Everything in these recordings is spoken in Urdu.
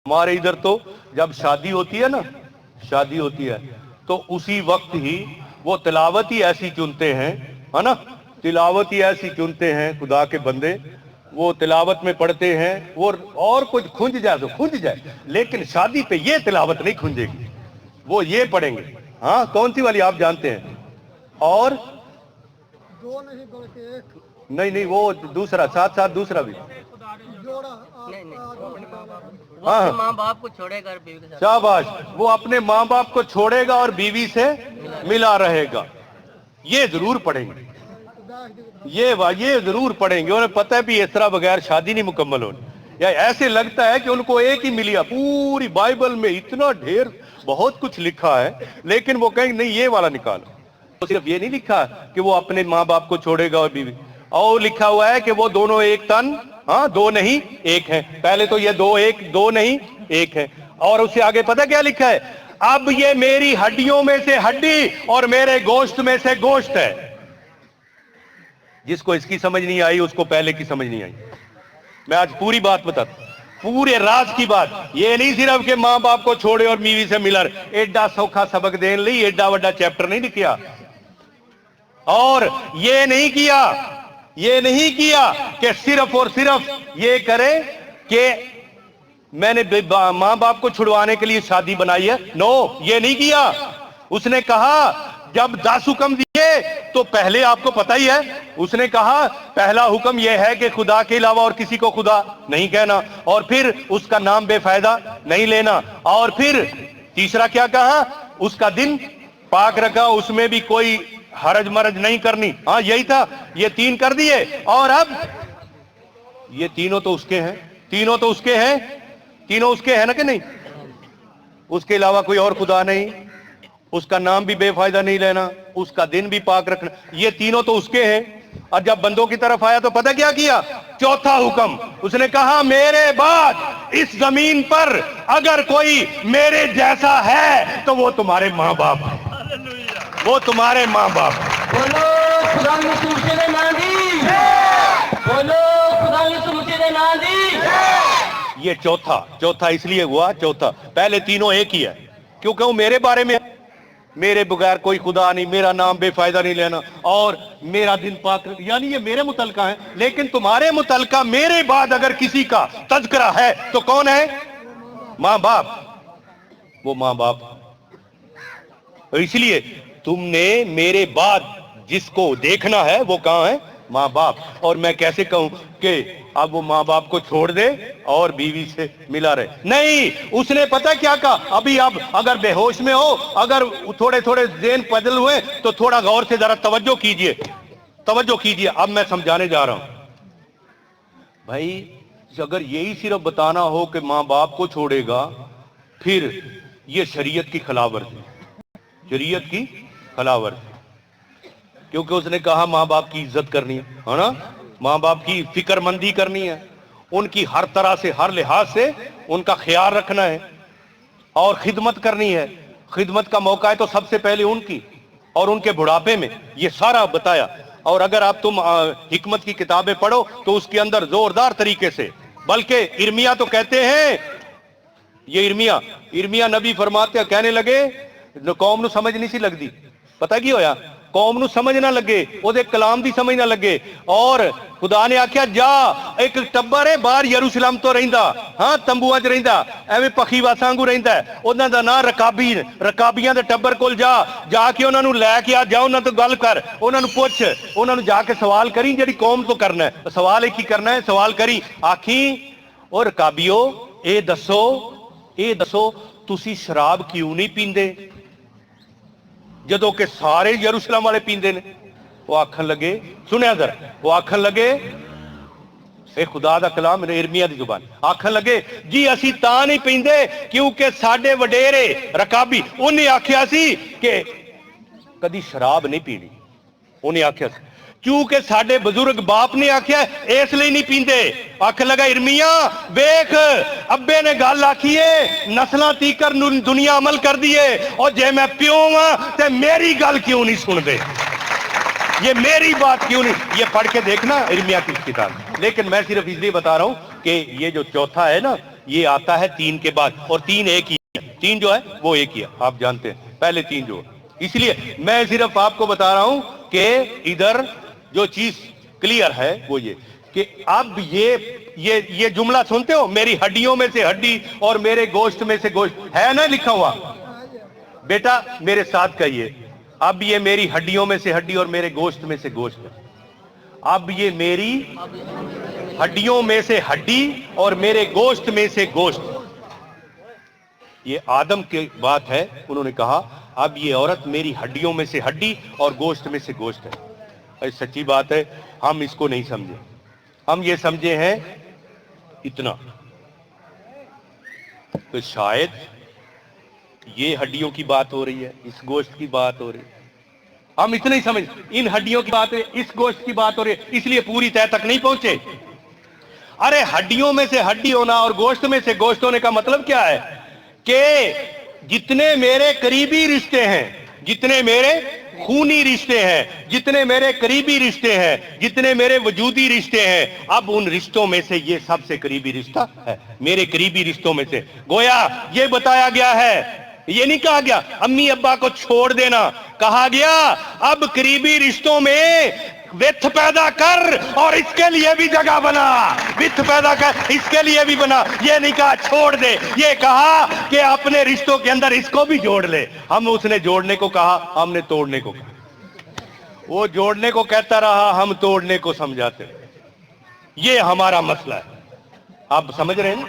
ہمارے ادھر تو جب شادی ہوتی ہے نا، شادی ہوتی ہے تو اسی وقت ہی وہ تلاوت ہی ایسی چنتے ہیں، ہے نا، تلاوت ہی ایسی چنتے ہیں خدا کے بندے، وہ تلاوت میں پڑھتے ہیں، وہ اور کچھ کھنج جائے تو کھنج جائے، لیکن شادی پہ یہ تلاوت نہیں کھنجے گی، وہ یہ پڑھیں گے۔ ہاں کون سی والی آپ جانتے ہیں؟ اور دو نہیں بلکہ ایک، نہیں وہ دوسرا ساتھ ساتھ دوسرا بھی، جوڑا وہ اپنے ماں باپ کو چھوڑے گا اور بیوی کے ساتھ، شاباش، وہ اپنے ماں باپ کو چھوڑے گا اور بیوی سے ملا رہے گا، یہ ضرور پڑھیں گے، یہ ضرور پڑھیں گے، انہیں پتہ ہے بھی اس طرح بغیر شادی نہیں مکمل ہونی، یا ایسے لگتا ہے کہ ان کو ایک ہی ملیا، پوری بائبل میں اتنا ڈھیر بہت کچھ لکھا ہے، لیکن وہ کہیں نہیں یہ والا نکالو، صرف یہ نہیں لکھا کہ وہ اپنے ماں باپ کو چھوڑے گا اور بیوی، اور لکھا ہوا ہے کہ وہ دونوں ایک تن، ہاں دو نہیں ایک ہیں، پہلے تو یہ دو نہیں ایک ہیں، اور اس سے آگے پتہ کیا لکھا ہے؟ اب یہ میری ہڈیوں میں سے ہڈی اور میرے گوشت میں سے گوشت ہے۔ جس کو اس کی سمجھ نہیں آئی اس کو پہلے کی سمجھ نہیں آئی۔ میں آج پوری بات بتاتا ہوں، پورے راز کی بات، یہ نہیں صرف کہ ماں باپ کو چھوڑے اور بیوی سے ملا رہے، ایڈا سوکھا سبق دین لی، ایڈا وڈا چیپٹر نہیں لکھیا، اور یہ نہیں کیا کہ صرف اور صرف یہ کرے کہ میں نے ماں باپ کو چھڑوانے کے لیے شادی بنائی ہے، نو، یہ نہیں کیا۔ اس نے کہا جب 10 حکم دیے تو پہلے آپ کو پتہ ہی ہے، اس نے کہا پہلا حکم یہ ہے کہ خدا کے علاوہ اور کسی کو خدا نہیں کہنا، اور پھر اس کا نام بے فائدہ نہیں لینا، اور پھر تیسرا کیا کہا؟ اس کا دن پاک رکھا، اس میں بھی کوئی حرج مرج نہیں کرنی، ہاں یہی تھا، یہ 3 کر دیے، اور اب یہ تینوں تو اس کے ہیں، تینوں تو اس کے ہیں، تینوں اس کے ہیں نا کہ نہیں؟ اس کے علاوہ کوئی اور خدا نہیں، اس کا نام بھی بے فائدہ نہیں لینا، اس کا دن بھی پاک رکھنا، یہ تینوں تو اس کے ہیں۔ اور جب بندوں کی طرف آیا تو پتہ کیا کیا؟ چوتھا حکم، اس نے کہا میرے بعد اس زمین پر اگر کوئی میرے جیسا ہے تو وہ تمہارے ماں باپ ہیں، وہ تمہارے ماں باپ ہیں۔ بولو خدا یسوع مسیح دے نام دی، بولو خدا یسوع مسیح دے نام دی۔ یہ چوتھا اس لیے ہوا چوتھا، پہلے تینوں ایک ہی ہے، کیونکہ وہ میرے بارے میں، میرے بغیر کوئی خدا نہیں، میرا نام بے فائدہ نہیں لینا، اور میرا دن پاک، یعنی یہ میرے متعلقہ ہیں، لیکن تمہارے متعلقہ میرے بعد اگر کسی کا تذکرہ ہے تو کون ہے؟ ماں باپ، وہ ماں باپ۔ اس لیے تم نے میرے بعد جس کو دیکھنا ہے وہ کہاں ہے؟ ماں باپ۔ اور میں کیسے کہوں کہ اب وہ ماں باپ کو چھوڑ دے اور بیوی سے ملا رہے؟ نہیں، اس نے پتہ کیا کہا؟ ابھی اب اگر بے ہوش میں ہو، اگر تھوڑے ذہن بدل ہوئے تو تھوڑا غور سے ذرا توجہ کیجئے، اب میں سمجھانے جا رہا ہوں۔ بھائی اگر یہی صرف بتانا ہو کہ ماں باپ کو چھوڑے گا، پھر یہ شریعت کی خلاف ورزی، شریعت کی خلاف ورزی، کیونکہ اس نے کہا ماں باپ کی عزت کرنی ہے نا، ماں باپ کی فکر مندی کرنی ہے، ان کی ہر طرح سے، ہر لحاظ سے ان کا خیال رکھنا ہے، اور خدمت کرنی ہے۔ خدمت کا موقع ہے تو سب سے پہلے ان کی، اور ان کے بڑھاپے میں، یہ سارا بتایا۔ اور اگر آپ تم حکمت کی کتابیں پڑھو تو اس کے اندر زوردار طریقے سے، بلکہ ارمیا تو کہتے ہیں، یہ ارمیا نبی فرماتے ہیں، کہنے لگے قوم نو سمجھ نہیں سی لگدی، پتہ کی ہویا؟ قوم نو سمجھ نہ لگے، او دے کلام دی سمجھ نہ لگے، اور خدا نے آکھیا جا ایک ٹبر ہے باہر یروشلم تو رہندا، ہاں تمبوਆਂ ਚ رہندا، ایویں پخی واسانگو رہندا ہے، انہاں دا نام رکابیاں دے ٹبر کول جا کے انہاں نو لے کے آ، جا انہاں تو گل کر، انہاں نو پوچھ، انہاں نو جا کے سوال کری جڑی قوم تو کرنا ہے، سوال ایک ہی کرنا ہے، سوال کری، آکھی او رکابیو اے دسو تسی شراب کیوں نہیں پیندے جدو کہ سارے یروشلم والے پیندے نے؟ وہ آکھن لگے، سنیا ذرا، وہ آکھن لگے، اے خدا دا کلام ارمیا دی زبان، آکھن لگے جی اسی تا نہیں پیندے کیونکہ ساڈے وڈیرے رکابی انہیں آکھیا سی کہ کدی شراب نہیں پینی، انہیں آکھیا سی کیونکہ ساڈے بزرگ باپ نے آکھیا اس لیے نہیں پیندے۔ آکھن لگا ارمیا ویکھ ابے نے گل آکھیے نسلاں تیکر دنیا عمل کر دیے، اور جے میں پیو ہاں تے میری گل کیوں نہیں سن دے، یہ میری بات کیوں نہیں؟ یہ پڑھ کے دیکھنا ارمیا کی کتاب۔ لیکن میں صرف اس لیے بتا رہا ہوں کہ یہ جو چوتھا ہے نا، یہ آتا ہے 3 کے بعد, اور 3 ایک ہی ہے, 3 جو ہے وہ ایک ہی ہے, آپ جانتے ہیں پہلے 3 جو. اس لیے میں صرف آپ کو بتا رہا ہوں کہ ادھر جو چیز کلیئر ہے وہ یہ کہ اب یہ جملہ سنتے ہو, میری ہڈیوں میں سے ہڈی اور میرے گوشت میں سے گوشت, ہے نا لکھا ہوا؟ بیٹا میرے ساتھ کہیے, اب یہ میری ہڈیوں میں سے ہڈی اور میرے گوشت میں سے گوشت ہے. اب یہ میری ہڈیوں میں سے ہڈی اور میرے گوشت میں سے گوشت. یہ آدم کی بات ہے, انہوں نے کہا اب یہ عورت میری ہڈیوں میں سے ہڈی اور گوشت میں سے گوشت ہے. سچی بات ہے, ہم اس کو نہیں سمجھے, ہم یہ سمجھے ہیں اتنا, تو شاید یہ ہڈیوں کی بات ہو رہی ہے, اس گوشت کی بات ہو رہی ہے, ہم اتنا ہی سمجھ, ان ہڈیوں کی بات ہے, اس گوشت کی بات ہو رہی ہے, اس لیے پوری تہ تک نہیں پہنچے. ارے ہڈیوں میں سے ہڈی ہونا اور گوشت میں سے گوشت ہونے کا مطلب کیا ہے کہ جتنے میرے قریبی رشتے ہیں, جتنے میرے خونی رشتے ہیں, جتنے میرے قریبی رشتے ہیں, جتنے میرے وجودی رشتے ہیں, اب ان رشتوں میں سے یہ سب سے قریبی رشتہ ہے, میرے قریبی رشتوں میں سے. گویا یہ بتایا گیا ہے, یہ نہیں کہا گیا امی ابا کو چھوڑ دینا, کہا گیا اب قریبی رشتوں میں وتھ پیدا کر اور اس کے لیے بھی جگہ بنا, وتھ پیدا کر اس کے لیے بھی بنا. یہ نہیں کہا چھوڑ دے, یہ کہا کہ اپنے رشتوں کے اندر اس کو بھی جوڑ لے. ہم اس نے جوڑنے کو کہا, ہم نے توڑنے کو کہا. وہ جوڑنے کو کہتا رہا, ہم توڑنے کو سمجھاتے. یہ ہمارا مسئلہ ہے, آپ سمجھ رہے ہیں,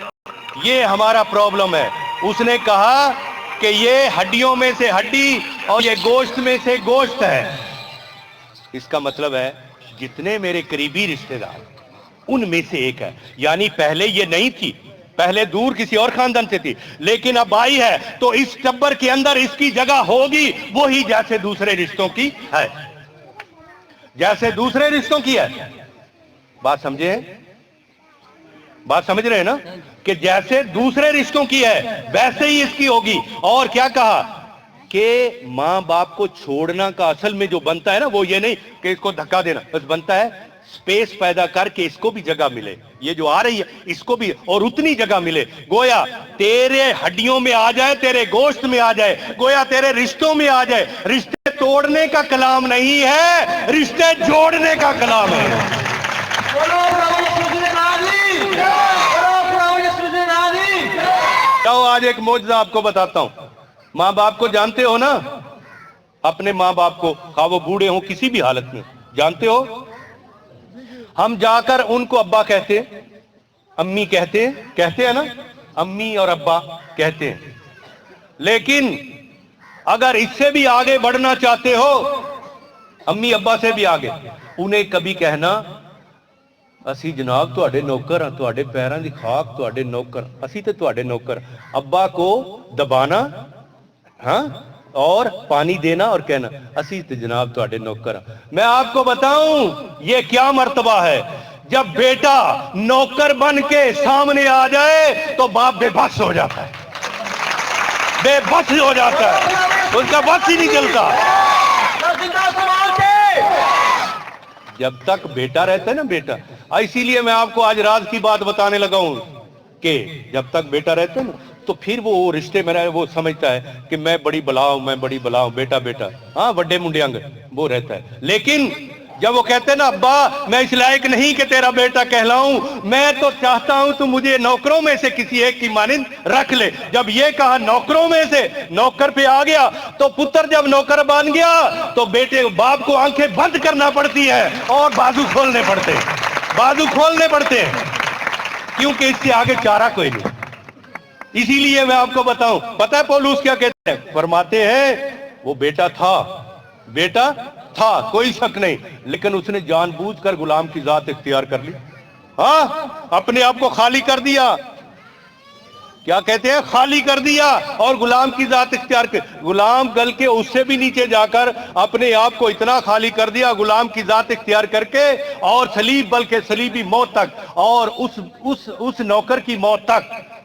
یہ ہمارا پرابلم ہے. اس نے کہا کہ یہ ہڈیوں میں سے ہڈی اور یہ گوشت میں سے گوشت ہے. اس کا مطلب ہے جتنے میرے قریبی رشتے دار ان میں سے ایک ہے. یعنی پہلے یہ نہیں تھی, پہلے دور کسی اور خاندان سے تھی, لیکن اب آئی ہے تو اس ٹبر کے اندر اس کی جگہ ہوگی وہی جیسے دوسرے رشتوں کی ہے, جیسے دوسرے رشتوں کی ہے. بات سمجھے ہیں, بات سمجھ رہے ہیں نا, کہ جیسے دوسرے رشتوں کی ہے ویسے ہی اس کی ہوگی. اور کیا کہا کہ ماں باپ کو چھوڑنا کا اصل میں جو بنتا ہے نا, وہ یہ نہیں کہ اس کو دھکا دینا, بس بنتا ہے سپیس پیدا کر کے اس کو بھی جگہ ملے, یہ جو آ رہی ہے اس کو بھی اور اتنی جگہ ملے. گویا تیرے ہڈیوں میں آ جائے, تیرے گوشت میں آ جائے, گویا تیرے رشتوں میں آ جائے. رشتے توڑنے کا کلام نہیں ہے, رشتے جوڑنے کا کلام ہے. آج ایک معجزہ آپ کو بتاتا ہوں. ماں باپ کو جانتے ہو نا, اپنے ماں باپ کو, خواہ وہ بوڑھے ہوں کسی بھی حالت میں, جانتے ہو. ہم جا کر ان کو ابا کہتے, امی کہتے ہیں نا, امی اور ابا کہتے ہیں. لیکن اگر اس سے بھی آگے بڑھنا چاہتے ہو, امی ابا سے بھی آگے, انہیں کبھی کہنا اسی جناب تواڈے نوکر ہاں, تواڈے پیراں دی خاک تواڈے نوکر, اسی تے تواڈے نوکر. ابا کو دبانا ہاں اور پانی دینا اور کہنا اسی تے جناب تواڈے نوکر ہاں. میں آپ کو بتاؤں یہ کیا مرتبہ ہے. جب بیٹا نوکر بن کے سامنے آ جائے تو باپ بے بس ہو جاتا ہے, بے بس ہو جاتا ہے, ان کا بس ہی نہیں چلتا. جب تک بیٹا رہتا ہے نا, بیٹا, اسی لیے میں آپ کو آج راز کی بات بتانے لگا ہوں کہ جب تک بیٹا رہتا ہے نا تو پھر وہ رشتے میں رہے, وہ سمجھتا ہے کہ میں بڑی بلا ہوں, میں بڑی بلا ہوں, بیٹا بیٹا, ہاں وڈے منڈے انگ, وہ رہتا ہے. لیکن جب وہ کہتے ہیں نا ابا میں اس لائق نہیں کہ تیرا بیٹا کہلاؤں, میں تو چاہتا ہوں تو مجھے نوکروں میں سے کسی ایک کی مانند رکھ لے. جب یہ کہا نوکروں میں سے, نوکر پہ آ گیا, تو پتر جب نوکر بن گیا تو بیٹے باپ کو آنکھیں بند کرنا پڑتی ہے اور بازو کھولنے پڑتے ہیں, بازو کھولنے پڑتے ہیں, کیونکہ اس سے آگے چارہ کوئی نہیں. اسی لیے میں آپ کو بتاؤں, پتہ ہے پولوس کیا کہتے ہیں, فرماتے ہیں وہ بیٹا تھا, بیٹا تھا, کوئی شک نہیں, لیکن اس نے جان بوجھ کر غلام کی ذات اختیار کر لی. ہاں, اپنے آپ کو خالی کر دیا, کیا کہتے ہیں, خالی کر دیا اور غلام کی ذات اختیار کر. غلام گل کے اس سے بھی نیچے جا کر اپنے آپ کو اتنا خالی کر دیا غلام کی ذات اختیار کر کے, اور صلیب بلکہ صلیبی موت تک, اور اس نوکر کی موت تک